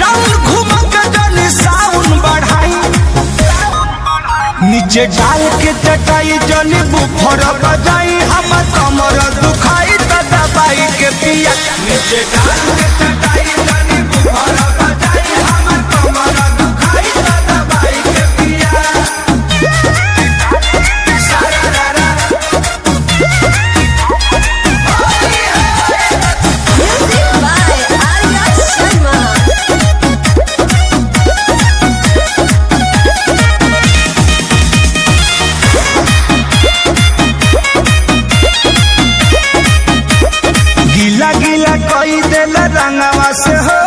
Round घूम के जनी साउंड बढ़ाई, नीचे डाल के चटाई जनी बुफर बजाई, हम कमर दुखाई त दबाई के पिया। नीचे डाल के चटाई जनी बुफर बजाई, हम कमर दुखाई त दबाई के पिया। गीला गीला कोई दिल रंगवा से हो,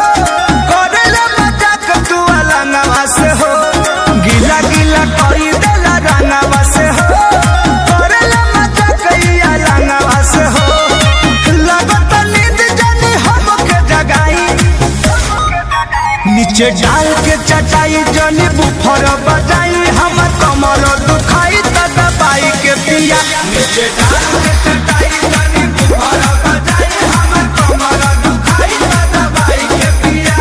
करेला मजाक तू अलंगवा से हो। गीला गीला कोई दिल रंगवा से हो, करेला मजाक ई अलंगवा से हो। लगत नींद जानी हमके जगाई, नीचे डाल के चटाई जनी बुफर बजाई, हम कमर दुखाई त दबाई के पिया। नीचे डाल के चटाई जनी बुफर बजाई, हम कमर दुखाई त दबाई के पिया।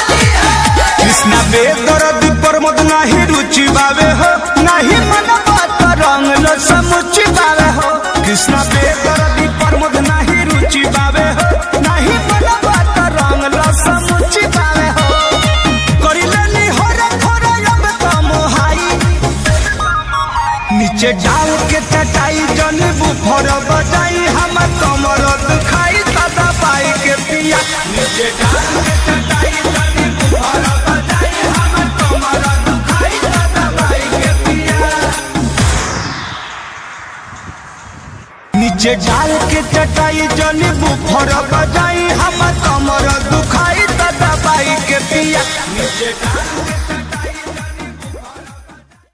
कृष्णा बेदर्द प्रमोद नाही रुचि बावे हो, नाही मन बात रंग लो समुचि बावे हो। कृष्णा बेदर्द प्रमोद नाही रुचि बावे हो, नाही मन बात रंग लो समुचि बावे हो। करिले नी होरे खोरे अब त मोहाई, नीचे डाल के चटाई जनी बुफर बजाई, हम कमर दुखाई त दबाई के पिया। नीचे डाल के चटाई जनी बुफर बजाई, हम कमर दुखाई त दबाई के पिया। नीचे डाल के चटाई जनी बुफर बजाई, हम कमर दुखाई त दबाई के पिया। नीचे डाल के